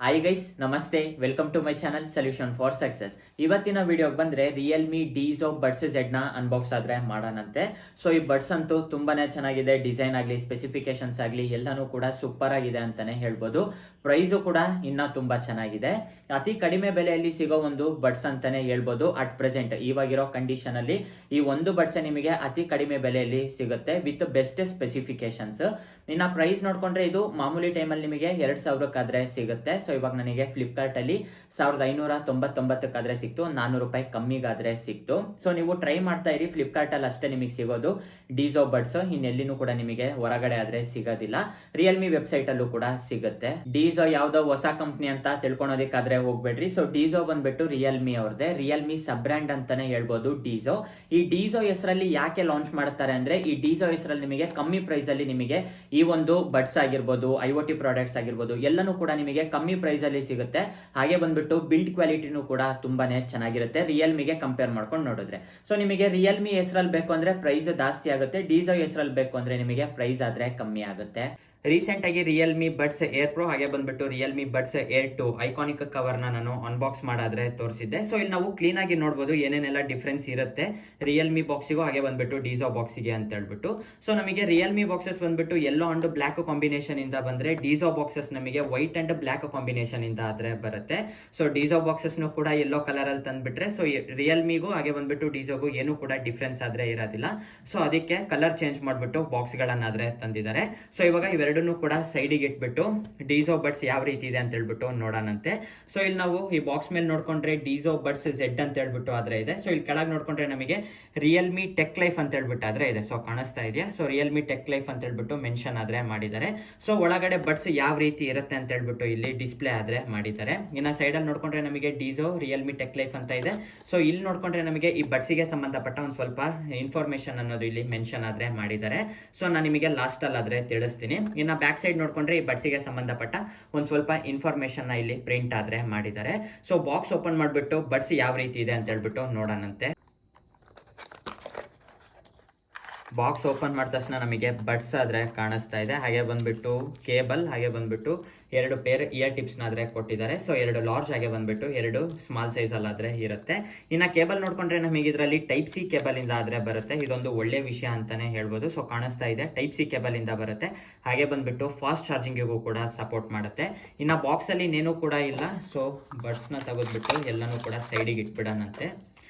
Hi guys, ನಮಸ್ತೆ. Welcome to my channel solution for success. ಇವತ್ತಿನ ವಿಡಿಯೋಗೆ ಬಂದ್ರೆ ರಿಯಲ್ಮಿ ಡೀಸೋ ಬಡ್ಸ್ ಝೆಡ್ ನ ಅನ್ಬಾಕ್ಸ್ ಆದ್ರೆ ಮಾಡೋಣಂತೆ. ಸೊ ಈ ಬಡ್ಸ್ ಅಂತೂ ತುಂಬಾನೇ ಚೆನ್ನಾಗಿದೆ. ಡಿಸೈನ್ ಆಗಲಿ, ಸ್ಪೆಸಿಫಿಕೇಶನ್ಸ್ ಆಗಲಿ ಎಲ್ಲಾನು ಕೂಡ ಸೂಪರ್ ಆಗಿದೆ ಅಂತಾನೆ ಹೇಳ್ಬೋದು. ಪ್ರೈಸು ಕೂಡ ಇನ್ನ ತುಂಬಾ ಚೆನ್ನಾಗಿದೆ. ಅತಿ ಕಡಿಮೆ ಬೆಲೆಯಲ್ಲಿ ಸಿಗೋ ಒಂದು ಬಡ್ಸ್ ಅಂತಾನೆ ಹೇಳ್ಬೋದು. ಅಟ್ ಪ್ರೆಸೆಂಟ್ ಇವಾಗಿರೋ ಕಂಡೀಷನ್ ಅಲ್ಲಿ ಈ ಒಂದು ಬಡ್ಸ್ ನಿಮಗೆ ಅತಿ ಕಡಿಮೆ ಬೆಲೆಯಲ್ಲಿ ಸಿಗುತ್ತೆ ವಿತ್ ಬೆಸ್ಟ್ ಸ್ಪೆಸಿಫಿಕೇಶನ್ಸ್. ಇನ್ನ ಪ್ರೈಸ್ ನೋಡ್ಕೊಂಡ್ರೆ ಇದು ಮಾಮೂಲಿ ಟೈಮಲ್ಲಿ ನಿಮಗೆ 2,000 ಸಿಗುತ್ತೆ. ಸೊ ಇವಾಗ ನನಗೆ ಫ್ಲಿಪ್ಕಾರ್ಟ್ ಅಲ್ಲಿ 1,599 ಸಿಕ್ತು. 400 ರೂಪಾಯಿ ಕಮ್ಮಿಗಾದ್ರೆ ಸಿಕ್ತು. ಸೊ ನೀವು ಟ್ರೈ ಮಾಡ್ತಾ ಇರಿ. ಫ್ಲಿಪ್ಕಾರ್ಟ್ ಅಲ್ಲಿ ಅಷ್ಟೇ ನಿಮಗೆ ಸಿಗೋದು ಡೀಸೋ ಬಡ್ಸ್. ಇನ್ನೆಲ್ಲಿನೂ ಕೂಡ ನಿಮಗೆ ಹೊರಗಡೆ ಆದ್ರೆ ಸಿಗೋದಿಲ್ಲ. ರಿಯಲ್ಮಿ ವೆಬ್ಸೈಟ್ ಅಲ್ಲೂ ಕೂಡ ಸಿಗುತ್ತೆ. ಡೀಸೋ ಯಾವ್ದೋ ಹೊಸ ಕಂಪ್ನಿ ಅಂತ ತಿಳ್ಕೊಳೋದಕ್ಕಾದ್ರೆ ಹೋಗ್ಬೇಡ್ರಿ. ಸೊ ಡೀಸೋ ಬಂದ್ಬಿಟ್ಟು ರಿಯಲ್ಮಿ ಅವ್ರದೇ. ರಿಯಲ್ಮಿ ಸಬ್ ಬ್ರ್ಯಾಂಡ್ ಅಂತಾನೆ ಹೇಳ್ಬೋದು ಡೀಸೋ. ಈ ಡೀಸೋ ಹೆಸರಲ್ಲಿ ಯಾಕೆ ಲಾಂಚ್ ಮಾಡ್ತಾರೆ ಅಂದ್ರೆ, ಈ ಡೀಸೋ ಹೆಸರಲ್ಲಿ ನಿಮಗೆ ಕಮ್ಮಿ ಪ್ರೈಸ್ ಅಲ್ಲಿ ನಿಮಗೆ ಈ ಒಂದು ಬಡ್ಸ್ ಆಗಿರ್ಬೋದು, IoT ಪ್ರಾಡಕ್ಟ್ಸ್ ಆಗಿರ್ಬೋದು ಎಲ್ಲನೂ ಕೂಡ ನಿಮಗೆ ಕಮ್ಮಿ ಪ್ರೈಸ್ ಅಲ್ಲಿ ಸಿಗುತ್ತೆ. ಹಾಗೆ ಬಂದ್ಬಿಟ್ಟು ಬಿಲ್ಡ್ ಕ್ವಾಲಿಟಿನೂ ಕೂಡ ತುಂಬಾನೇ ಚೆನ್ನಾಗಿರುತ್ತೆ ರಿಯಲ್ಮಿಗೆ ಕಂಪೇರ್ ಮಾಡ್ಕೊಂಡು ನೋಡಿದ್ರೆ. ಸೊ ನಿಮಗೆ ರಿಯಲ್ಮಿ ಹೆಸರಲ್ಲಿ ಬೇಕು ಅಂದ್ರೆ ಪ್ರೈಸ್ ಜಾಸ್ತಿ ಆಗುತ್ತೆ. ಡೀಸೋ ಹೆಸರಲ್ಲಿ ಬೇಕು ಅಂದ್ರೆ ನಿಮಗೆ ಪ್ರೈಸ್ ಆದ್ರೆ ಕಮ್ಮಿ ಆಗುತ್ತೆ. ರೀಸೆಂಟ್ ಆಗಿ ರಿಯಲ್ಮಿ ಬಡ್ಸ್ ಏರ್ ಪ್ರೋ ಹಾಗೆ ಬಂದ್ಬಿಟ್ಟು Realme buds air 2 iconic cover ನಾನು ಅನ್ಬಾಕ್ಸ್ ಮಾಡಾದ್ರೆ ತೋರಿಸಿದ್ದೆ. ಸೊ ಇಲ್ಲಿ ನಾವು ಕ್ಲೀನ್ ಆಗಿ ನೋಡಬಹುದು ಏನೇನೆಲ್ಲ ಡಿಫ್ರೆನ್ಸ್ ಇರುತ್ತೆ ರಿಯಲ್ಮಿ ಬಾಕ್ಸಿಗೂ ಹಾಗೆ ಬಂದ್ಬಿಟ್ಟು ಡೀಸೋ ಬಾಕ್ಸಿಗೆ ಅಂತ ಹೇಳ್ಬಿಟ್ಟು. ಸೊ ನಮಗೆ ರಿಯಲ್ಮಿ ಬಾಕ್ಸಸ್ ಬಂದ್ಬಿಟ್ಟು ಯೆಲ್ಲೋ ಅಂಡ್ ಬ್ಲಾಕ್ ಕಾಂಬಿನೇಷನ್ ಇಂದ ಬಂದ್ರೆ, ಡೀಸೋ ಬಾಕ್ಸಸ್ ನಮಗೆ ವೈಟ್ ಅಂಡ್ ಬ್ಲಾಕ್ ಕಾಂಬಿನೇಷನ್ ಇಂದ ಆದ್ರೆ ಬರುತ್ತೆ. ಸೊ ಡೀಸೋ ಬಾಕ್ಸಸ್ ಕೂಡ ಯೆಲ್ಲೋ ಕಲರ್ ಅಲ್ಲಿ ತಂದ್ಬಿಟ್ರೆ, ಸೊ ರಿಯಲ್ಮಿಗೂ ಹಾಗೆ ಬಂದ್ಬಿಟ್ಟು ಡೀಸೋಗೂ ಏನು ಕೂಡ ಡಿಫ್ರೆನ್ಸ್ ಆದ್ರೆ ಇರೋದಿಲ್ಲ. ಸೊ ಅದಕ್ಕೆ ಕಲರ್ ಚೇಂಜ್ ಮಾಡ್ಬಿಟ್ಟು ಬಾಕ್ಸ್ ಗಳನ್ನಾದ್ರೆ ತಂದಿದ್ದಾರೆ. ಸೊ ಇವಾಗ ಇವೆರಡನ್ನು ಕೂಡ ಸೈಡಿಗೆ ಇಟ್ಬಿಟ್ಟು ಡೀಸೋ ಬಡ್ಸ್ ಯಾವ ರೀತಿ ಇದೆ ಅಂತ ಹೇಳ್ಬಿಟ್ಟು ನೋಡೋಣಂತೆ. ಸೊ ಇಲ್ಲಿ ನಾವು ಈ ಬಾಕ್ಸ್ ಮೇಲೆ ನೋಡ್ಕೊಂಡ್ರೆ ಡೀಸೋ ಬಡ್ಸ್ ಝೆಡ್ ಅಂತ ಹೇಳ್ಬಿಟ್ಟು ಆದ್ರೆ ಇದೆ. ಸೊ ಇಲ್ಲಿ ಕೆಳಗೆ ನೋಡ್ಕೊಂಡ್ರೆ ನಮಗೆ ರಿಯಲ್ಮಿ ಟೆಕ್ ಲೈಫ್ ಅಂತ ಹೇಳ್ಬಿಟ್ಟು ಆದ್ರೆ ಇದೆ. ಸೊ ಕಾಣಿಸ್ತಾ ಇದೆಯಾ? ಸೊ ರಿಯಲ್ಮಿ ಟೆಕ್ ಲೈಫ್ ಅಂತ ಹೇಳ್ಬಿಟ್ಟು ಮೆನ್ಷನ್ ಆದ್ರೆ ಮಾಡಿದ್ದಾರೆ. ಸೊ ಒಳಗಡೆ ಬಡ್ಸ್ ಯಾವ ರೀತಿ ಇರುತ್ತೆ ಅಂತ ಹೇಳ್ಬಿಟ್ಟು ಇಲ್ಲಿ ಡಿಸ್ಪ್ಲೇ ಆದ್ರೆ ಮಾಡಿದ್ದಾರೆ. ಇನ್ನ ಸೈಡ್ ಅಲ್ಲಿ ನೋಡ್ಕೊಂಡ್ರೆ ನಮಗೆ ಡೀಸೋ ರಿಯಲ್ಮಿ ಟೆಕ್ ಲೈಫ್ ಅಂತ ಇದೆ. ಸೊ ಇಲ್ಲಿ ನೋಡ್ಕೊಂಡ್ರೆ ನಮಗೆ ಈ ಬಡ್ಸಿಗೆ ಸಂಬಂಧಪಟ್ಟ ಒಂದು ಸ್ವಲ್ಪ ಇನ್ಫಾರ್ಮೇಶನ್ ಅನ್ನೋದು ಇಲ್ಲಿ ಮೆನ್ಷನ್ ಆದ್ರೆ ಮಾಡಿದ್ದಾರೆ. ಸೊ ನಾನು ನಿಮಗೆ ಲಾಸ್ಟ್ ಅಲ್ಲಿ ಆದ್ರೆ ತಿಳಿಸ್ತೀನಿ. ಇನ್ನ ಬ್ಯಾಕ್ ಸೈಡ್ ನೋಡ್ಕೊಂಡ್ರೆ ಈ ಬಡ್ಸಿಗೆ ಸಂಬಂಧಪಟ್ಟ ಒಂದು ಸ್ವಲ್ಪ ಇನ್ಫಾರ್ಮೇಶನ್ ಇಲ್ಲಿ ಪ್ರಿಂಟ್ ಆದ್ರೆ ಮಾಡಿದ್ದಾರೆ. ಸೊ ಬಾಕ್ಸ್ ಓಪನ್ ಮಾಡ್ಬಿಟ್ಟು ಬಡ್ಸ್ ಯಾವ ರೀತಿ ಇದೆ ಅಂತ ಹೇಳ್ಬಿಟ್ಟು ನೋಡೋಣಂತೆ. ಬಾಕ್ಸ್ ಓಪನ್ ಮಾಡಿದ ತಕ್ಷಣ ನಮಗೆ ಬಡ್ಸ್ ಆದ್ರೆ ಕಾಣಿಸ್ತಾ ಇದೆ. ಹಾಗೆ ಬಂದ್ಬಿಟ್ಟು ಕೇಬಲ್, ಹಾಗೆ ಬಂದ್ಬಿಟ್ಟು 2 ಪೇರ್ ಇಯರ್ ಟಿಪ್ಸ್ ಆದ್ರೆ ಕೊಟ್ಟಿದ್ದಾರೆ. ಸೊ 2 ಲಾರ್ಜ್ ಹಾಗೆ ಬಂದ್ಬಿಟ್ಟು 2 ಸ್ಮಾಲ್ ಸೈಜ್ ಅಲ್ಲಾದ್ರೆ ಇರುತ್ತೆ. ಇನ್ನ ಕೇಬಲ್ ನೋಡ್ಕೊಂಡ್ರೆ ನಮಗೆ ಇದರಲ್ಲಿ ಟೈಪ್ ಸಿ ಕೇಬಲ್ ಇಂದ ಆದ್ರೆ ಬರುತ್ತೆ. ಇದೊಂದು ಒಳ್ಳೆ ವಿಷಯ ಅಂತಾನೆ ಹೇಳ್ಬೋದು. ಸೊ ಕಾಣಿಸ್ತಾ ಇದೆ ಟೈಪ್ ಸಿ ಕೇಬಲ್ ಇಂದ ಬರುತ್ತೆ. ಹಾಗೆ ಬಂದ್ಬಿಟ್ಟು ಫಾಸ್ಟ್ ಚಾರ್ಜಿಂಗಿಗೂ ಕೂಡ ಸಪೋರ್ಟ್ ಮಾಡುತ್ತೆ. ಇನ್ನ ಬಾಕ್ಸ್ ಅಲ್ಲಿ ಇನ್ನೇನು ಕೂಡ ಇಲ್ಲ. ಸೊ ಬಡ್ಸ್ ನ ತೆಗೆದ್ಬಿಟ್ಟು ಎಲ್ಲಾನು ಕೂಡ ಸೈಡಿಗೆ ಇಟ್ಬಿಡೋಣಂತೆ.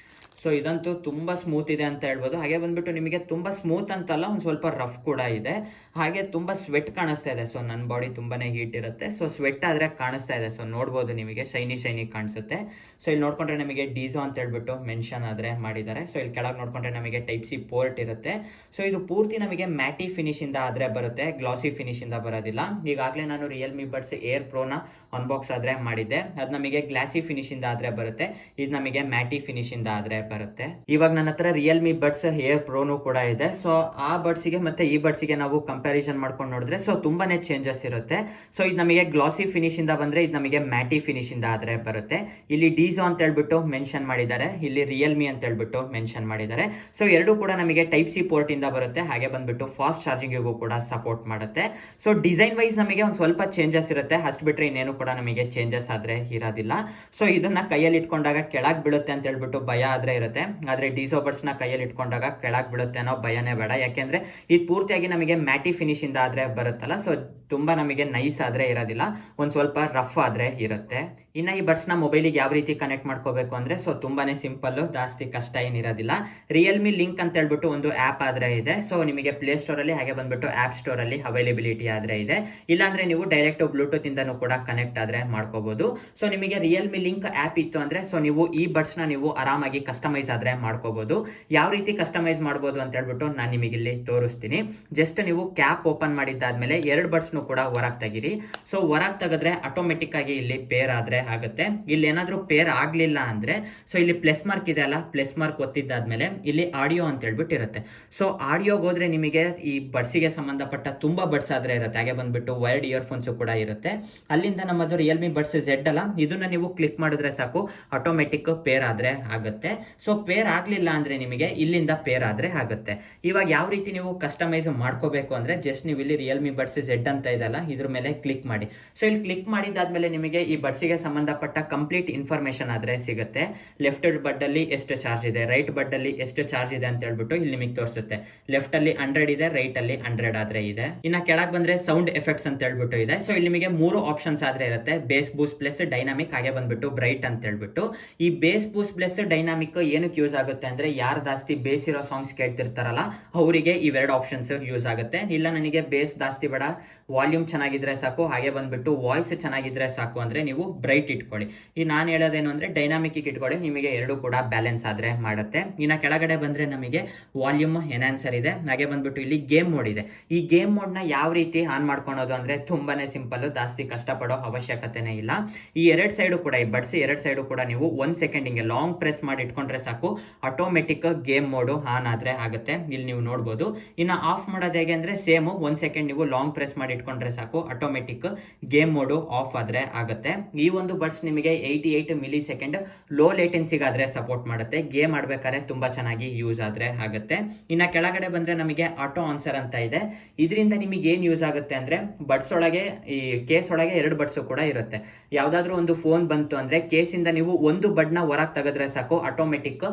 ಸೊ ಇದಂತೂ ತುಂಬಾ ಸ್ಮೂತ್ ಇದೆ ಅಂತ ಹೇಳ್ಬೋದು. ಹಾಗೆ ಬಂದ್ಬಿಟ್ಟು ನಿಮಗೆ ತುಂಬಾ ಸ್ಮೂತ್ ಅಂತಲ್ಲ, ಒಂದು ಸ್ವಲ್ಪ ರಫ್ ಕೂಡ ಇದೆ. ಹಾಗೆ ತುಂಬಾ ಸ್ವೆಟ್ ಕಾಣಿಸ್ತಾ ಇದೆ. ಸೊ ನನ್ನ ಬಾಡಿ ತುಂಬಾನೇ ಹೀಟ್ ಇರುತ್ತೆ. ಸೊ ಸ್ವೆಟ್ ಆದ್ರೆ ಕಾಣಿಸ್ತಾ ಇದೆ. ಸೊ ನೋಡ್ಬೋದು ನಿಮಗೆ ಶೈನಿ ಕಾಣಿಸುತ್ತೆ. ಸೊ ಇಲ್ಲಿ ನೋಡ್ಕೊಂಡ್ರೆ ನಮಗೆ ಡೀಸೋ ಅಂತ ಹೇಳ್ಬಿಟ್ಟು ಮೆನ್ಷನ್ ಆದ್ರೆ ಮಾಡಿದ್ದಾರೆ. ಸೊ ಇಲ್ಲಿ ಕೆಳಗೆ ನೋಡ್ಕೊಂಡ್ರೆ ನಮಗೆ ಟೈಪ್ ಸಿ ಪೋರ್ಟ್ ಇರುತ್ತೆ. ಸೊ ಇದು ಪೂರ್ತಿ ನಮಗೆ ಮ್ಯಾಟಿ ಫಿನಿಶ್ ಇಂದ ಆದ್ರೆ ಬರುತ್ತೆ, ಗ್ಲಾಸಿ ಫಿನಿಶ್ ಇಂದ ಬರೋದಿಲ್ಲ. ಈಗಾಗಲೇ ನಾನು ರಿಯಲ್ಮಿ ಬಡ್ಸ್ ಏರ್ ಪ್ರೋನ ಅನ್ಬಾಕ್ಸ್ ಆದ್ರೆ ಮಾಡಿದ್ದೆ. ಅದು ನಮಗೆ ಗ್ಲಾಸಿ ಫಿನಿಶ್ ಇಂದ ಆದ್ರೆ ಬರುತ್ತೆ. ಇದು ನಮಗೆ ಮ್ಯಾಟಿ ಫಿನಿಶ್ ಇಂದ ಆದ್ರೆ ಬರುತ್ತೆ. ಇವಾಗ ನನ್ನ ಹತ್ರ ರಿಯಲ್ಮಿ ಬಡ್ಸ್ ಏರ್ ಪ್ರೋನು ಕೂಡ ಇದೆ. ಸೊ ಆ ಬಡ್ಸ್ಗೆ ಮತ್ತೆ ಈ ಬಡ್ಸ್ಗೆ ನಾವು ಕಂಪ್ಯಾರಿಸನ್ ಮಾಡ್ಕೊಂಡು ನೋಡಿದ್ರೆ ಸೊ ತುಂಬಾನೇ ಚೇಂಜಸ್ ಇರುತ್ತೆ. ಸೊ ಇದು ನಮಗೆ ಗ್ಲಾಸಿ ಫಿನಿಶ್ ಇಂದ ಬಂದ್ರೆ, ಇದು ನಮಗೆ ಮ್ಯಾಟಿ ಫಿನಿಶ್ ಇಂದ ಆದ್ರೆ ಬರುತ್ತೆ. ಇಲ್ಲಿ ಡೀಸೋ ಅಂತ ಹೇಳ್ಬಿಟ್ಟು ಮೆನ್ಷನ್ ಮಾಡಿದ್ದಾರೆ, ಇಲ್ಲಿ ರಿಯಲ್ಮಿ ಅಂತ ಹೇಳ್ಬಿಟ್ಟು ಮೆನ್ಷನ್ ಮಾಡಿದ್ದಾರೆ. ಸೊ ಎರಡು ಕೂಡ ನಮಗೆ ಟೈಪ್ ಸಿ ಪೋರ್ಟ್ ಇಂದ ಬರುತ್ತೆ. ಹಾಗೆ ಬಂದ್ಬಿಟ್ಟು ಫಾಸ್ಟ್ ಚಾರ್ಜಿಂಗಿಗೂ ಕೂಡ ಸಪೋರ್ಟ್ ಮಾಡುತ್ತೆ. ಸೊ ಡಿಸೈನ್ ವೈಸ್ ನಮಗೆ ಒಂದು ಸ್ವಲ್ಪ ಚೇಂಜಸ್ ಇರುತ್ತೆ, ಅಷ್ಟು ಬಿಟ್ರೆ ಇನ್ನೇನು ಕೂಡ ನಮಗೆ ಚೇಂಜಸ್ ಆದ್ರೆ ಇರೋದಿಲ್ಲ. ಸೊ ಇದನ್ನ ಕೈಯಲ್ಲಿ ಇಟ್ಕೊಂಡಾಗ ಕೆಳಗ್ ಬೀಳುತ್ತೆ ಅಂತ ಹೇಳ್ಬಿಟ್ಟು ಭಯ ಆದ್ರೆ ಇರುತ್ತೆ. ಆದ್ರೆ ಡೀಸೋ ಬಡ್ಸ್ ನ ಕೈಯಲ್ಲಿ ಇಟ್ಕೊಂಡಾಗ ಕೆಳಗ್ ಬೀಳುತ್ತೆ ಅನ್ನೋ ಭಯನೇ ಬೇಡ. ಯಾಕೆಂದ್ರೆ ಇದು ಪೂರ್ತಿಯಾಗಿ ನಮಗೆ ಮ್ಯಾಟಿ ಫಿನಿಶ್ ಇಂದ ಆದ್ರೆ ಬರುತ್ತಲ್ಲ, ಸೊ ತುಂಬಾ ನಮಗೆ ನೈಸ್ ಆದ್ರೆ ಇರೋದಿಲ್ಲ, ಒಂದ್ ಸ್ವಲ್ಪ ರಫ್ ಆದ್ರೆ ಇರುತ್ತೆ. ಇನ್ನ ಈ ಬಡ್ಸ್ ನ ಮೊಬೈಲಿಗೆ ಯಾವ ರೀತಿ ಕನೆಕ್ಟ್ ಮಾಡ್ಕೋಬೇಕು ಅಂದ್ರೆ, ಸೊ ತುಂಬಾನೇ ಸಿಂಪಲ್, ಜಾಸ್ತಿ ಕಷ್ಟ ಏನಿರೋದಿಲ್ಲ. ರಿಯಲ್ಮಿ ಲಿಂಕ್ ಅಂತ ಹೇಳ್ಬಿಟ್ಟು ಒಂದು ಆಪ್ ಆದ್ರೆ ಇದೆ. ಸೊ ನಿಮಗೆ ಪ್ಲೇ ಸ್ಟೋರ್ ಅಲ್ಲಿ ಹಾಗೆ ಬಂದ್ಬಿಟ್ಟು ಆಪ್ ಸ್ಟೋರ್ ಅಲ್ಲಿ ಅವೈಲೇಬಿಲಿಟಿ ಆದ್ರೆ ಇದೆ. ಇಲ್ಲಾಂದ್ರೆ ನೀವು ಡೈರೆಕ್ಟ್ ಬ್ಲೂಟೂತ್ ಇಂದನೂ ಕೂಡ ಕನೆಕ್ಟ್ ಆದ್ರೆ ಮಾಡ್ಕೋಬಹುದು. ಸೊ ನಿಮಗೆ ರಿಯಲ್ಮಿ ಲಿಂಕ್ ಆಪ್ ಇತ್ತು ಅಂದ್ರೆ, ಸೊ ನೀವು ಈ ಬಡ್ಸ್ ನ ನೀವು ಆರಾಮಾಗಿ ಕಸ್ಟಮೈಸ್ ಆದ್ರೆ ಮಾಡ್ಕೋಬಹುದು. ಯಾವ ರೀತಿ ಕಸ್ಟಮೈಸ್ ಮಾಡಬಹುದು ಅಂತ ಹೇಳ್ಬಿಟ್ಟು ನಾನು ನಿಮಗೆ ಇಲ್ಲಿ ತೋರಿಸ್ತೀನಿ. ಜಸ್ಟ್ ನೀವು ಕ್ಯಾಪ್ ಓಪನ್ ಮಾಡಿದ್ದಾದ್ಮೇಲೆ 2 ಬಡ್ಸ್ ಕೂಡ ಹೊರಗೆ ತೆಗಿರಿ. ಸೊ ಹೊರಗೆ ತೆಗೆದ್ರೆ ಆಟೋಮೆಟಿಕ್ ಆಗಿ ಇಲ್ಲಿ ಪೇರ್ ಆದ್ರೆ ಆಗುತ್ತೆ. ಇಲ್ಲಿ ಏನಾದ್ರೂ ಪೇರ್ ಆಗ್ಲಿಲ್ಲ ಅಂದ್ರೆ, ಸೊ ಇಲ್ಲಿ ಪ್ಲಸ್ ಮಾರ್ಕ್ ಇದೆ ಅಲ್ಲ, ಪ್ಲಸ್ ಮಾರ್ಕ್ ಒತ್ತಿದ್ದಾದ್ಮೇಲೆ ಇಲ್ಲಿ ಆಡಿಯೋ ಅಂತ ಹೇಳ್ಬಿಟ್ಟು ಇರುತ್ತೆ. ಸೊ ಆಡಿಯೋಗೆ ಹೋದ್ರೆ ನಿಮಗೆ ಈ ಬಡ್ಸಿಗೆ ಸಂಬಂಧಪಟ್ಟ ತುಂಬಾ ಬಡ್ಸ್ ಆದ್ರೆ ಇರುತ್ತೆ. ಹಾಗೆ ಬಂದ್ಬಿಟ್ಟು ವೈರ್ಡ್ ಇಯರ್ಫೋನ್ಸ್ ಕೂಡ ಇರುತ್ತೆ. ಅಲ್ಲಿಂದ ನಮ್ಮದು ರಿಯಲ್ಮಿ ಬಡ್ಸ್ ಝೆಡ್ ಅಲ್ಲ, ಇದನ್ನ ನೀವು ಕ್ಲಿಕ್ ಮಾಡಿದ್ರೆ ಸಾಕು ಆಟೋಮೆಟಿಕ್ ಪೇರ್ ಆದ್ರೆ ಆಗುತ್ತೆ. ಸೊ ಪೇರ್ ಆಗಲಿಲ್ಲ ಅಂದರೆ ನಿಮಗೆ ಇಲ್ಲಿಂದ ಪೇರ್ ಆದರೆ ಆಗುತ್ತೆ. ಇವಾಗ ಯಾವ ರೀತಿ ನೀವು ಕಸ್ಟಮೈಸ್ ಮಾಡ್ಕೋಬೇಕು ಅಂದರೆ ಜಸ್ಟ್ ನೀವು ಇಲ್ಲಿ ರಿಯಲ್ಮಿ ಬಡ್ಸ್ Z ಅಂತ ಇದೆಲ್ಲ ಇದ್ರ ಮೇಲೆ ಕ್ಲಿಕ್ ಮಾಡಿ. ಸೊ ಇಲ್ಲಿ ಕ್ಲಿಕ್ ಮಾಡಿದಾದ್ಮೇಲೆ ನಿಮಗೆ ಈ ಬಡ್ಸಿಗೆ ಸಂಬಂಧಪಟ್ಟ ಕಂಪ್ಲೀಟ್ ಇನ್ಫಾರ್ಮೇಷನ್ ಆದರೆ ಸಿಗುತ್ತೆ. ಲೆಫ್ಟ್ ಬಡ್ಡಲ್ಲಿ ಎಷ್ಟು ಚಾರ್ಜ್ ಇದೆ, ರೈಟ್ ಬಡ್ಡಲ್ಲಿ ಎಷ್ಟು ಚಾರ್ಜ್ ಇದೆ ಅಂತ ಹೇಳ್ಬಿಟ್ಟು ಇಲ್ಲಿ ನಿಮಗೆ ತೋರಿಸುತ್ತೆ. ಲೆಫ್ಟಲ್ಲಿ 100 ಇದೆ, ರೈಟಲ್ಲಿ 100 ಆದರೆ ಇದೆ. ಇನ್ನು ಕೆಳಗೆ ಬಂದರೆ ಸೌಂಡ್ ಎಫೆಕ್ಟ್ಸ್ ಅಂತ ಹೇಳ್ಬಿಟ್ಟು ಇದೆ. ಸೊ ಇಲ್ಲಿ ನಿಮಗೆ 3 ಆಪ್ಷನ್ಸ್ ಆದರೆ ಇರುತ್ತೆ, ಬೇಸ್ ಬೂಸ್ಟ್ ಪ್ಲಸ್ ಡೈನಾಮಿಕ್, ಹಾಗೆ ಬಂದ್ಬಿಟ್ಟು ಬ್ರೈಟ್ ಅಂತ ಹೇಳ್ಬಿಟ್ಟು. ಈ ಬೇಸ್ ಬೂಸ್ಟ್ ಪ್ಲಸ್ ಡೈನಾಮಿಕ್ ಏನಕ್ಕೆ ಯೂಸ್ ಆಗುತ್ತೆ ಅಂದರೆ ಯಾರು ಜಾಸ್ತಿ ಬೇಸ್ ಇರೋ ಸಾಂಗ್ಸ್ ಕೇಳ್ತಿರ್ತಾರಲ್ಲ ಅವರಿಗೆ ಇವೆರಡು ಆಪ್ಷನ್ಸ್ ಯೂಸ್ ಆಗುತ್ತೆ. ಇಲ್ಲ ನನಗೆ ಬೇಸ್ ಜಾಸ್ತಿ ಬೇಡ, ವಾಲ್ಯೂಮ್ ಚೆನ್ನಾಗಿದ್ರೆ ಸಾಕು, ಹಾಗೆ ಬಂದ್ಬಿಟ್ಟು ವಾಯ್ಸ್ ಚೆನ್ನಾಗಿದ್ರೆ ಸಾಕು ಅಂದರೆ ನೀವು ಬ್ರೈಟ್ ಇಟ್ಕೊಳ್ಳಿ. ಈ ನಾನು ಹೇಳೋದೇನು ಅಂದರೆ ಡೈನಾಮಿಕ್ ಇಟ್ಕೊಳ್ಳಿ, ನಿಮಗೆ ಎರಡು ಕೂಡ ಬ್ಯಾಲೆನ್ಸ್ ಆದರೆ ಮಾಡುತ್ತೆ. ಇನ್ನು ಕೆಳಗಡೆ ಬಂದರೆ ನಮಗೆ ವಾಲ್ಯೂಮ್ ಎನ್ಹಾನ್ಸರ್ ಇದೆ, ಹಾಗೆ ಬಂದ್ಬಿಟ್ಟು ಇಲ್ಲಿ ಗೇಮ್ ಮೋಡ್ ಇದೆ. ಈ ಗೇಮ್ ಮೋಡ್ನ ಯಾವ ರೀತಿ ಆನ್ ಮಾಡ್ಕೊಳೋದು ಅಂದರೆ ತುಂಬಾನೇ ಸಿಂಪಲ್, ಜಾಸ್ತಿ ಕಷ್ಟಪಡೋ ಅವಶ್ಯಕತೆನೇ ಇಲ್ಲ. ಈ ಎರಡು ಸೈಡು ಕೂಡ, ಈ ಬಡ್ಸ್ ಎರಡು ಸೈಡು ಕೂಡ ನೀವು 1 ಸೆಕೆಂಡ್ ಹಿಂಗೆ ಲಾಂಗ್ ಪ್ರೆಸ್ ಮಾಡಿ ಇಟ್ಕೊಂಡ್ರೆ ಸಾಕು, ಆಟೋಮೆಟಿಕ್ ಗೇಮ್ ಮೋಡು ಆನ್ ಆದರೆ ಆಗುತ್ತೆ. ಇಲ್ಲಿ ನೀವು ನೋಡ್ಬೋದು. ಇನ್ನು ಆಫ್ ಮಾಡೋದು ಹೇಗೆ ಅಂದರೆ ಸೇಮ್ 1 ಸೆಕೆಂಡ್ ನೀವು ಲಾಂಗ್ ಪ್ರೆಸ್ ಮಾಡಿ ಇಟ್ಕೊಂಡ್ರೆ ಸಾಕು, ಆಟೋಮೆಟಿಕ್ ಗೇಮ್ ಮೋಡು ಆಫ್ ಆದರೆ ಆಗುತ್ತೆ. ಈ ಒಂದು ಬಡ್ಸ್ ನಿಮಗೆ 88 ಮಿಲಿ ಸೆಕೆಂಡ್ ಲೋ ಲೇಟೆನ್ಸಿಗಾದರೆ ಸಪೋರ್ಟ್ ಮಾಡುತ್ತೆ. ಗೇಮ್ ಆಡ್ಬೇಕಾದ್ರೆ ತುಂಬಾ ಚೆನ್ನಾಗಿ ಯೂಸ್ ಆದರೆ ಆಗುತ್ತೆ. ಇನ್ನು ಕೆಳಗಡೆ ಬಂದರೆ ನಮಗೆ ಆಟೋ ಆನ್ಸರ್ ಅಂತ ಇದೆ. ಇದರಿಂದ ನಿಮಗೆ ಏನು ಯೂಸ್ ಆಗುತ್ತೆ ಅಂದರೆ ಬಡ್ಸ್ ಒಳಗೆ, ಈ ಕೇಸ್ ಒಳಗೆ 2 ಬಡ್ಸ್ ಕೂಡ ಇರುತ್ತೆ. ಯಾವುದಾದ್ರೂ ಒಂದು ಫೋನ್ ಬಂತು ಅಂದರೆ ಕೇಸಿಂದ ನೀವು ಒಂದು ಬಡ್ನ ಹೊರಗೆ ತೆಗೆದ್ರೆ ಸಾಕು, ಆಟೋಮೆಟಿಕ್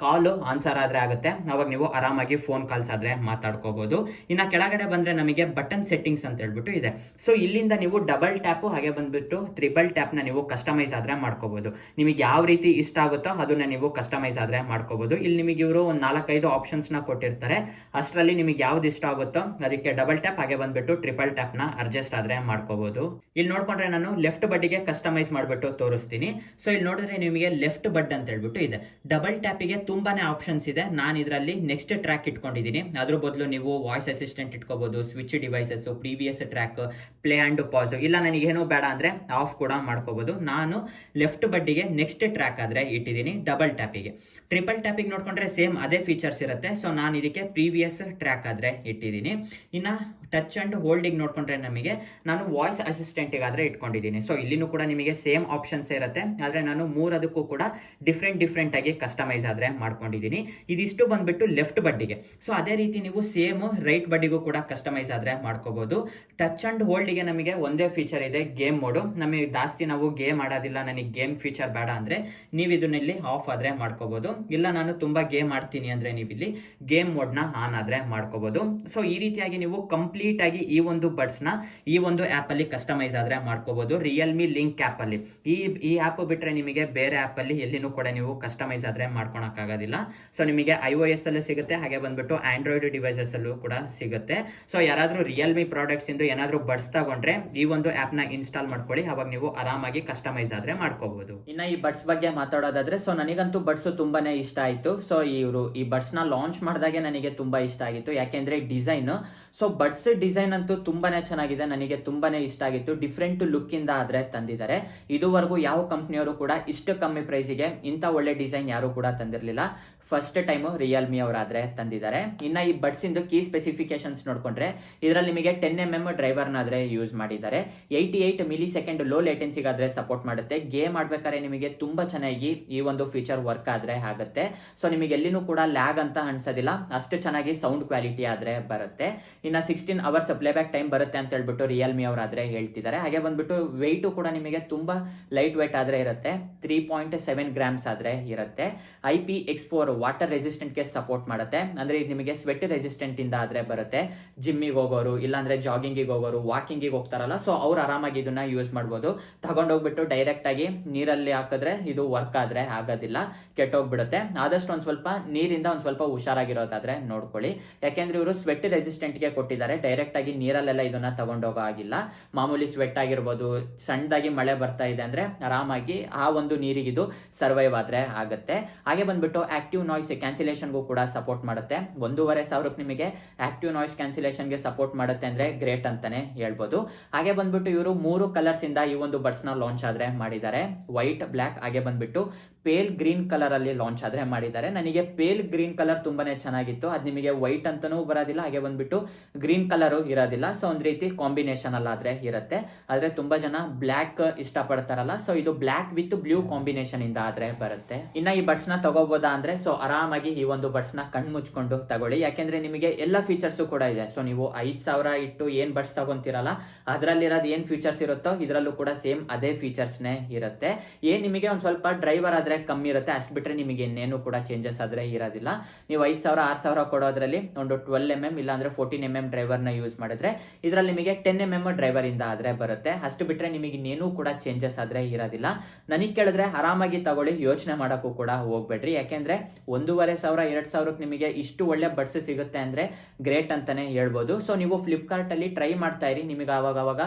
ಕಾಲು ಆನ್ಸರ್ ಆದರೆ ಆಗುತ್ತೆ. ಅವಾಗ ನೀವು ಆರಾಮಾಗಿ ಫೋನ್ ಕಾಲ್ಸ್ ಆದರೆ ಮಾತಾಡ್ಕೋಬಹುದು. ಇನ್ನು ಕೆಳಗಡೆ ಬಂದರೆ ನಮಗೆ ಬಟನ್ ಸೆಟ್ಟಿಂಗ್ಸ್ ಅಂತ ಹೇಳ್ಬಿಟ್ಟು ಇದೆ. ಸೊ ಇಲ್ಲಿಂದ ನೀವು ಡಬಲ್ ಟ್ಯಾಪು ಹಾಗೆ ಬಂದ್ಬಿಟ್ಟು ಟ್ರಿಬಲ್ ಟ್ಯಾಪ್ನ ನೀವು ಕಸ್ಟಮೈಸ್ ಆದರೆ ಮಾಡ್ಕೋಬಹುದು. ನಿಮಗೆ ಯಾವ ರೀತಿ ಇಷ್ಟ ಆಗುತ್ತೋ ಅದನ್ನ ನೀವು ಕಸ್ಟಮೈಸ್ ಆದರೆ ಮಾಡ್ಕೋಬಹುದು. ಇಲ್ಲಿ ನಿಮಗೆ ಇವರು ಒಂದು 4-5 ಆಪ್ಷನ್ಸ್ನ ಕೊಟ್ಟಿರ್ತಾರೆ. ಅಷ್ಟರಲ್ಲಿ ನಿಮಗೆ ಯಾವ್ದು ಇಷ್ಟ ಆಗುತ್ತೋ ಅದಕ್ಕೆ ಡಬಲ್ ಟ್ಯಾಪ್ ಹಾಗೆ ಬಂದ್ಬಿಟ್ಟು ಟ್ರಿಪಲ್ ಟ್ಯಾಪ್ನ ಅಡ್ಜಸ್ಟ್ ಆದರೆ ಮಾಡ್ಕೋಬಹುದು. ಇಲ್ಲಿ ನೋಡ್ಕೊಂಡ್ರೆ ನಾನು ಲೆಫ್ಟ್ ಬಡ್ಡಿಗೆ ಕಸ್ಟಮೈಸ್ ಮಾಡಿಬಿಟ್ಟು ತೋರಿಸ್ತೀನಿ. ಸೊ ಇಲ್ಲಿ ನೋಡಿದ್ರೆ ನಿಮಗೆ ಲೆಫ್ಟ್ ಬಡ್ ಅಂತ ಹೇಳ್ಬಿಟ್ಟು ಇದೆ. ಡಬಲ್ ಟ್ಯಾಪಿಗೆ ತುಂಬಾನೇ ಆಪ್ಷನ್ಸ್ ಇದೆ. ನಾನು ಇದರಲ್ಲಿ ನೆಕ್ಸ್ಟ್ ಟ್ರ್ಯಾಕ್ ಇಟ್ಕೊಂಡಿದ್ದೀನಿ. ಅದ್ರ ಬದಲು ನೀವು ವಾಯ್ಸ್ ಅಸಿಸ್ಟೆಂಟ್ ಇಟ್ಕೋಬಹುದು, switch devices, previous track, play and pass, ಇಲ್ಲ ನನಗೇನೋ ಬೇಡ ಅಂದರೆ ಆಫ್ ಕೂಡ ಮಾಡ್ಕೋಬಹುದು. ನಾನು ಲೆಫ್ಟ್ ಬಡ್ಡಿಗೆ ನೆಕ್ಸ್ಟ್ ಟ್ರ್ಯಾಕ್ ಆದರೆ ಇಟ್ಟಿದ್ದೀನಿ. ಡಬಲ್ ಟ್ಯಾಪಿಗೆ, ಟ್ರಿಪಲ್ ಟ್ಯಾಪಿಗೆ ನೋಡ್ಕೊಂಡ್ರೆ ಸೇಮ್ ಅದೇ ಫೀಚರ್ಸ್ ಇರುತ್ತೆ. ಸೊ ನಾನು ಇದಕ್ಕೆ ಪ್ರೀವಿಯಸ್ ಟ್ರ್ಯಾಕ್ ಆದರೆ ಇಟ್ಟಿದ್ದೀನಿ. ಇನ್ನು ಟಚ್ ಆ್ಯಂಡ್ ಹೋಲ್ಡಿಗೆ ನೋಡ್ಕೊಂಡ್ರೆ ನಮಗೆ ನಾನು ವಾಯ್ಸ್ ಅಸಿಸ್ಟೆಂಟಿಗೆ ಆದರೆ ಇಟ್ಕೊಂಡಿದ್ದೀನಿ. ಸೊ ಇಲ್ಲಿನೂ ಕೂಡ ನಿಮಗೆ ಸೇಮ್ ಆಪ್ಷನ್ಸ್ ಇರುತ್ತೆ, ಆದರೆ ನಾನು ಮೂರದಕ್ಕೂ ಕೂಡ ಡಿಫ್ರೆಂಟ್ ಆಗಿ ಕಸ್ಟಮೈಸ್ ಆದರೆ ಮಾಡ್ಕೊಂಡಿದ್ದೀನಿ. ಇದಿಷ್ಟು ಬಂದ್ಬಿಟ್ಟು ಲೆಫ್ಟ್ ಬಡ್ಡಿಗೆ. ಸೊ ಅದೇ ರೀತಿ ನೀವು ಸೇಮ್ ರೈಟ್ ಬಡ್ಡಿಗೂ ಕೂಡ ಕಸ್ಟಮೈಸ್ ಆದರೆ ಮಾಡ್ಕೋಬಹುದು. ಟಚ್ ಅಂಡ್ ಹೋಲ್ಡಿಗೆ ನಮಗೆ ಒಂದೇ ಫೀಚರ್ ಇದೆ, ಗೇಮ್ ಮೋಡು. ನಮಗೆ ಜಾಸ್ತಿ ನಾವು ಗೇಮ್ ಆಡೋದಿಲ್ಲ, ನನಗೆ ಗೇಮ್ ಫೀಚರ್ ಬೇಡ ಅಂದರೆ ನೀವು ಇದನ್ನಲ್ಲಿ ಆಫ್ ಆದರೆ ಮಾಡ್ಕೋಬಹುದು. ಇಲ್ಲ ನಾನು ತುಂಬಾ ಗೇಮ್ ಆಡ್ತೀನಿ ಅಂದರೆ ನೀವು ಇಲ್ಲಿ ಗೇಮ್ ಮೋಡ್ನ ಆನ್ ಆದರೆ ಮಾಡ್ಕೋಬಹುದು. ಸೊ ಈ ರೀತಿಯಾಗಿ ನೀವು ಕಂಪ್ಲೀಟ್ ಆಗಿ ಈ ಒಂದು ಬಡ್ಸ್ನ ಈ ಒಂದು ಆ್ಯಪಲ್ಲಿ ಕಸ್ಟಮೈಸ್ ಆದರೆ ಮಾಡ್ಕೋಬಹುದು. ರಿಯಲ್ಮಿ ಲಿಂಕ್ ಆ್ಯಪಲ್ಲಿ. ಈ ಆ್ಯಪ್ ಬಿಟ್ಟರೆ ನಿಮಗೆ ಬೇರೆ ಆ್ಯಪಲ್ಲಿ ಎಲ್ಲಿನೂ ಕೂಡ ನೀವು ಕಸ್ಟಮೈಸ್ ಆದರೆ ಮಾಡ್ಕೊಳಕ್ಕಾಗೋದಿಲ್ಲ. ಸೊ ನಿಮಗೆ iOS ಅಲ್ಲೂ ಸಿಗುತ್ತೆ, ಹಾಗೆ ಬಂದ್ಬಿಟ್ಟು ಆಂಡ್ರಾಯ್ಡ್ ಡಿವೈಸಸ್ ಅಲ್ಲೂ ಕೂಡ ಸಿಗುತ್ತೆ. ಸೊ ಯಾರಾದರೂ ರಿಯಲ್ಮಿ ಪ್ರಾಡಕ್ಟ್ಸ್ ಇಂದ ಏನಾದರೂ ಬಡ್ಸ್ ತಗೊಂಡ್ರೆ ಈ ಒಂದು ಆ್ಯಪ್ನ ಇನ್ಸ್ಟಾಲ್ ಮಾಡ್ಕೊಳ್ಳಿ, ಅವಾಗ ನೀವು ಆರಾಮಾಗಿ ಕಸ್ಟಮೈಸ್ ಆದರೆ ಮಾಡ್ಕೋಬಹುದು. ಇನ್ನು ಈ ಬಡ್ಸ್ ಬಗ್ಗೆ ಮಾತಾಡೋದಾದ್ರೆ, ಸೊ ನನಗಂತೂ ಬಡ್ಸು ತುಂಬಾನೇ ಇಷ್ಟ ಆಯಿತು. ಸೊ ಇವರು ಈ ಬಡ್ಸ್ನ ಲಾಂಚ್ ಮಾಡಿದಾಗೆ ನನಗೆ ತುಂಬಾ ಇಷ್ಟ ಆಗಿತ್ತು, ಯಾಕೆಂದ್ರೆ ಡಿಸೈನ್, ಸೊ ಬಡ್ಸ್ ಡಿಸೈನ್ ಅಂತೂ ತುಂಬಾನೇ ಚೆನ್ನಾಗಿದೆ, ನನಗೆ ತುಂಬಾನೇ ಇಷ್ಟ ಆಗಿತ್ತು. ಡಿಫ್ರೆಂಟ್ ಲುಕ್ ಇಂದ ಆದ್ರೆ ತಂದಿದ್ದಾರೆ. ಇದುವರೆಗೂ ಯಾವ ಕಂಪ್ನಿಯವರು ಕೂಡ ಇಷ್ಟು ಕಮ್ಮಿ ಪ್ರೈಸಿಗೆ ಇಂಥ ಒಳ್ಳೆ ಡಿಸೈನ್ ಯಾರು ಕೂಡ ತಂದಿರಲಿಲ್ಲ. ಫಸ್ಟ್ ಟೈಮು ರಿಯಲ್ಮಿ ಅವರಾದ್ರೆ ತಂದಿದ್ದಾರೆ. ಇನ್ನು ಈ ಬಡ್ಸ್ ಇಂದು ಕೀ ಸ್ಪೆಸಿಫಿಕೇಶನ್ಸ್ ನೋಡ್ಕೊಂಡ್ರೆ ಇದರಲ್ಲಿ ನಿಮಗೆ 10mm ಡ್ರೈವರ್ನಾದ್ರೆ ಯೂಸ್ ಮಾಡಿದ್ದಾರೆ. 88 ಮಿಲಿ ಸೆಕೆಂಡ್ ಲೋ ಲೇಟೆನ್ಸಿಗಾದ್ರೆ ಸಪೋರ್ಟ್ ಮಾಡುತ್ತೆ. ಗೇಮ್ ಆಡ್ಬೇಕಾದ್ರೆ ನಿಮಗೆ ತುಂಬಾ ಚೆನ್ನಾಗಿ ಈ ಒಂದು ಫೀಚರ್ ವರ್ಕ್ ಆದ್ರೆ ಆಗುತ್ತೆ. ಸೊ ನಿಮಗೆ ಎಲ್ಲಿನೂ ಕೂಡ ಲ್ಯಾಗ್ ಅಂತ ಅನ್ಸೋದಿಲ್ಲ, ಅಷ್ಟು ಚೆನ್ನಾಗಿ ಸೌಂಡ್ ಕ್ವಾಲಿಟಿ ಆದ್ರೆ ಬರುತ್ತೆ. ಇನ್ನು 16 hours ಪ್ಲೇಬ್ಯಾಕ್ ಟೈಮ್ ಬರುತ್ತೆ ಅಂತ ಹೇಳ್ಬಿಟ್ಟು ರಿಯಲ್ಮಿ ಅವರಾದ್ರೆ ಹೇಳ್ತಿದ್ದಾರೆ. ಹಾಗೆ ಬಂದ್ಬಿಟ್ಟು ವೆಯ್ಟು ಕೂಡ ನಿಮಗೆ ತುಂಬಾ ಲೈಟ್ ವೇಟ್ ಆದ್ರೆ ಇರುತ್ತೆ, 3.7 grams ಆದ್ರೆ ಇರುತ್ತೆ. IP-X4 ವಾಟರ್ ರೆಸಿಸ್ಟೆಂಟ್ ಗೆ ಸಪೋರ್ಟ್ ಮಾಡುತ್ತೆ. ಅಂದ್ರೆ ಇದು ನಿಮಗೆ ಸ್ವೆಟ್ ರೆಸಿಸ್ಟೆಂಟ್ ಇಂದ ಆದ್ರೆ ಬರುತ್ತೆ. ಜಿಮ್ಮಿಗೆ ಹೋಗೋರು, ಇಲ್ಲಾಂದ್ರೆ ಜಾಗಿಂಗಿಗೆ ಹೋಗೋರು, ವಾಕಿಂಗಿಗೆ ಹೋಗ್ತಾರಲ್ಲ, ಸೊ ಅವ್ರು ಆರಾಮಾಗಿ ಇದನ್ನ ಯೂಸ್ ಮಾಡ್ಬೋದು. ತಗೊಂಡೋಗ್ಬಿಟ್ಟು ಡೈರೆಕ್ಟ್ ಆಗಿ ನೀರಲ್ಲಿ ಹಾಕಿದ್ರೆ ಇದು ವರ್ಕ್ ಆದ್ರೆ ಆಗೋದಿಲ್ಲ, ಕೆಟ್ಟೋಗ್ಬಿಡುತ್ತೆ. ಆದಷ್ಟು ಒಂದ್ ಸ್ವಲ್ಪ ನೀರಿಂದ ಒಂದ್ ಸ್ವಲ್ಪ ಹುಷಾರಾಗಿರೋದಾದ್ರೆ ನೋಡ್ಕೊಳ್ಳಿ, ಯಾಕೆಂದ್ರೆ ಇವರು ಸ್ವೆಟ್ ರೆಸಿಸ್ಟೆಂಟ್ ಗೆ ಕೊಟ್ಟಿದ್ದಾರೆ. ಡೈರೆಕ್ಟ್ ಆಗಿ ನೀರಲ್ಲೆಲ್ಲ ಇದನ್ನ ತಗೊಂಡೋಗೋ ಆಗಿಲ್ಲ. ಮಾಮೂಲಿ ಸ್ವೆಟ್ ಆಗಿರ್ಬೋದು, ಸಣ್ಣದಾಗಿ ಮಳೆ ಬರ್ತಾ ಇದೆ ಅಂದ್ರೆ ಆರಾಮಾಗಿ ಆ ಒಂದು ನೀರಿಗೆ ಇದು ಸರ್ವೈವ್ ಆದ್ರೆ ಆಗುತ್ತೆ. ಹಾಗೆ ಬಂದ್ಬಿಟ್ಟು ಆಕ್ಟಿವ್ ನಾಯ್ಸ್ ಕ್ಯಾನ್ಸಿಲೇಷನ್ಗೂ ಕೂಡ ಸಪೋರ್ಟ್ ಮಾಡುತ್ತೆ. 1,500 ನಿಮಗೆ ಆಕ್ಟಿವ್ ನಾಯ್ಸ್ ಕ್ಯಾನ್ಸಿಲೇಷನ್ಗೆ ಸಪೋರ್ಟ್ ಮಾಡುತ್ತೆ ಅಂದ್ರೆ ಗ್ರೇಟ್ ಅಂತಾನೆ ಹೇಳ್ಬೋದು. ಹಾಗೆ ಬಂದ್ಬಿಟ್ಟು ಇವರು 3 ಕಲರ್ಸ್ ಇಂದ ಈ ಒಂದು ಬಡ್ಸ್ ನ ಲಾಂಚ್ ಆದ್ರೆ ಮಾಡಿದ್ದಾರೆ, ವೈಟ್, ಬ್ಲಾಕ್, ಹಾಗೆ ಬಂದ್ಬಿಟ್ಟು ಪೇಲ್ ಗ್ರೀನ್ ಕಲರ್ ಅಲ್ಲಿ ಲಾಂಚ್ ಆದ್ರೆ ಮಾಡಿದ್ದಾರೆ. ನನಗೆ ಪೇಲ್ ಗ್ರೀನ್ ಕಲರ್ ತುಂಬಾನೇ ಚೆನ್ನಾಗಿತ್ತು. ಅದು ನಿಮಗೆ ವೈಟ್ ಅಂತಾನೂ ಬರೋದಿಲ್ಲ, ಹಾಗೆ ಬಂದ್ಬಿಟ್ಟು ಗ್ರೀನ್ ಕಲರ್ ಇರೋದಿಲ್ಲ. ಸೊ ಒಂದ್ ರೀತಿ ಕಾಂಬಿನೇಷನ್ ಅಲ್ಲಾದ್ರೆ ಇರುತ್ತೆ. ಆದ್ರೆ ತುಂಬಾ ಜನ ಬ್ಲ್ಯಾಕ್ ಇಷ್ಟಪಡ್ತಾರಲ್ಲ, ಸೊ ಇದು ಬ್ಲ್ಯಾಕ್ ವಿತ್ ಬ್ಲೂ ಕಾಂಬಿನೇಷನ್ ಇಂದ ಆದ್ರೆ ಬರುತ್ತೆ. ಇನ್ನ ಈ ಬಡ್ಸ್ ನ ತಗೋಬಹುದಾ ಅಂದ್ರೆ, ಸೊ ಆರಾಮಾಗಿ ಈ ಒಂದು ಬಡ್ಸ್ ನ ಕಣ್ ಮುಚ್ಕೊಂಡು ತಗೊಳ್ಳಿ. ಯಾಕೆಂದ್ರೆ ನಿಮಗೆ ಎಲ್ಲ ಫೀಚರ್ಸ್ ಕೂಡ ಇದೆ. ಸೊ ನೀವು 5,000 ಇಟ್ಟು ಏನ್ ಬಡ್ಸ್ ತಗೊಂತೀರಲ್ಲ, ಅದ್ರಲ್ಲಿರೋದು ಏನ್ ಫೀಚರ್ಸ್ ಇರುತ್ತೋ ಇದರಲ್ಲೂ ಕೂಡ ಸೇಮ್ ಅದೇ ಫೀಚರ್ಸ್ ನೇ ಇರುತ್ತೆ. ಏನ್ ನಿಮಗೆ ಒಂದ್ ಸ್ವಲ್ಪ ಡ್ರೈವರ್ ಆದ್ರೆ ಕಮ್ಮಿ ಇರುತ್ತೆ, ಅಷ್ಟು ಬಿಟ್ರೆ ನಿಮಗೆ ಇನ್ನೇನು ಕೂಡ ಚೇಂಜಸ್ ಆದ್ರೆ ಇರೋದಿಲ್ಲ. ನೀವು 5,000 6,000 ಕೊಡೋದ್ರಲ್ಲಿ ಒಂದು 12mm ಇಲ್ಲ ಅಂದ್ರೆ 14mm ಡ್ರೈವರ್ ನ ಯೂಸ್ ಮಾಡಿದ್ರೆ ಇದರಲ್ಲಿ ನಿಮಗೆ 10mm ಡ್ರೈವರ್ ಇಂದ ಆದ್ರೆ ಬರುತ್ತೆ. ಅಷ್ಟು ಬಿಟ್ರೆ ನಿಮಗೆ ಇನ್ನೇನು ಕೂಡ ಚೇಂಜಸ್ ಆದ್ರೆ ಇರೋದಿಲ್ಲ. ನನಗೆ ಕೇಳಿದ್ರೆ ಆರಾಮಾಗಿ ತಗೊಳ್ಳಿ, ಯೋಚನೆ ಮಾಡಕ್ಕೂ ಕೂಡ ಹೋಗ್ಬೇಡ್ರಿ. ಯಾಕೆಂದ್ರೆ 1,500 2,000 ನಿಮಗೆ ಇಷ್ಟು ಒಳ್ಳೆ ಬಡ್ಸ್ ಸಿಗುತ್ತೆ ಅಂದ್ರೆ ಗ್ರೇಟ್ ಅಂತಾನೆ ಹೇಳ್ಬೋದು. ಸೊ ನೀವು ಫ್ಲಿಪ್ಕಾರ್ಟ್ ಅಲ್ಲಿ ಟ್ರೈ ಮಾಡ್ತಾ ಇರಿ, ನಿಮಗೆ ಅವಾಗ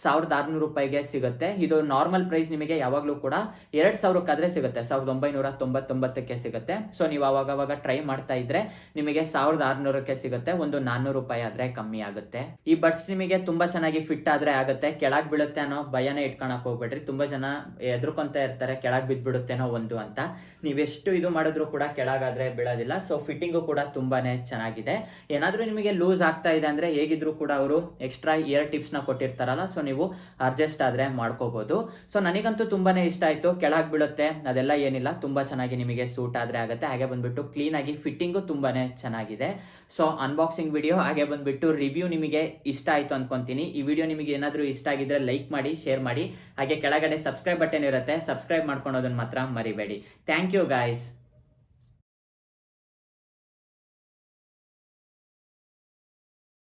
1,600 ರೂಪಾಯಿಗೆ ಸಿಗುತ್ತೆ. ಇದು ನಾರ್ಮಲ್ ಪ್ರೈಸ್ ನಿಮಗೆ ಯಾವಾಗ್ಲೂ ಕೂಡ 2,000 ಆದ್ರೆ ಸಿಗುತ್ತೆ, 1,999ಕ್ಕೆ ಸಿಗುತ್ತೆ. ಸೊ ನೀವು ಅವಾಗ ಟ್ರೈ ಮಾಡ್ತಾ ಇದ್ರೆ ನಿಮಗೆ 1,600ಕ್ಕೆ ಸಿಗುತ್ತೆ, ಒಂದು 400 ರೂಪಾಯಿ ಆದ್ರೆ ಕಮ್ಮಿ ಆಗುತ್ತೆ. ಈ ಬಡ್ಸ್ ನಿಮಗೆ ತುಂಬಾ ಚೆನ್ನಾಗಿ ಫಿಟ್ ಆದ್ರೆ ಆಗುತ್ತೆ, ಕೆಳಗ್ ಬೀಳುತ್ತೆ ಅನ್ನೋ ಭಯನೇ ಇಟ್ಕೊಳಕ್ ಹೋಗ್ಬೇಡ್ರಿ. ತುಂಬಾ ಜನ ಎದ್ರುಕೊಂತ ಇರ್ತಾರೆ ಕೆಳಗ್ ಬಿದ್ಬಿಡುತ್ತೇನೋ ಒಂದು ಅಂತ. ನೀವೆಷ್ಟು ಇದು ಮಾಡಿದ್ರು ಕೂಡ ಕೆಳಗಾದ್ರೆ ಬೀಳೋದಿಲ್ಲ. ಸೊ ಫಿಟ್ಟಿಂಗು ಕೂಡ ತುಂಬಾನೇ ಚೆನ್ನಾಗಿದೆ. ಏನಾದ್ರೂ ನಿಮಗೆ ಲೂಸ್ ಆಗ್ತಾ ಇದೆ ಅಂದ್ರೆ ಹೇಗಿದ್ರು ಕೂಡ ಅವರು ಎಕ್ಸ್ಟ್ರಾ ಇಯರ್ ಟಿಪ್ಸ್ ನ ಕೊಟ್ಟಿರ್ತಾರಲ್ಲ, ಸೊ ನೀವು ಅಡ್ಜಸ್ಟ್ ಆದ್ರೆ ಮಾಡ್ಕೋಬಹುದು. ಸೊ ನನಗಂತೂ ತುಂಬಾನೇ ಇಷ್ಟ ಆಯ್ತು. ಕೆಳಗ್ ಬೀಳುತ್ತೆ ಅದೆಲ್ಲ ಏನಿಲ್ಲ, ತುಂಬಾ ಚೆನ್ನಾಗಿ ನಿಮಗೆ ಸೂಟ್ ಆದ್ರೆ ಆಗುತ್ತೆ. ಹಾಗೆ ಬಂದ್ಬಿಟ್ಟು ಕ್ಲೀನ್ ಆಗಿ ಫಿಟ್ಟಿಂಗು ತುಂಬಾನೇ ಚೆನ್ನಾಗಿದೆ. ಸೊ ಅನ್ಬಾಕ್ಸಿಂಗ್ ವಿಡಿಯೋ ಹಾಗೆ ಬಂದ್ಬಿಟ್ಟು ರಿವ್ಯೂ ನಿಮಗೆ ಇಷ್ಟ ಆಯ್ತು ಅನ್ಕೊಂತೀನಿ. ಈ ವಿಡಿಯೋ ನಿಮಗೆ ಏನಾದ್ರೂ ಇಷ್ಟ ಆಗಿದ್ರೆ ಲೈಕ್ ಮಾಡಿ, ಶೇರ್ ಮಾಡಿ, ಹಾಗೆ ಕೆಳಗಡೆ ಸಬ್ಸ್ಕ್ರೈಬ್ ಬಟನ್ ಇರುತ್ತೆ, ಸಬ್ಸ್ಕ್ರೈಬ್ ಮಾಡ್ಕೊಳೋದನ್ನ ಮಾತ್ರ ಮರಿಬೇಡಿ. Thank you guys.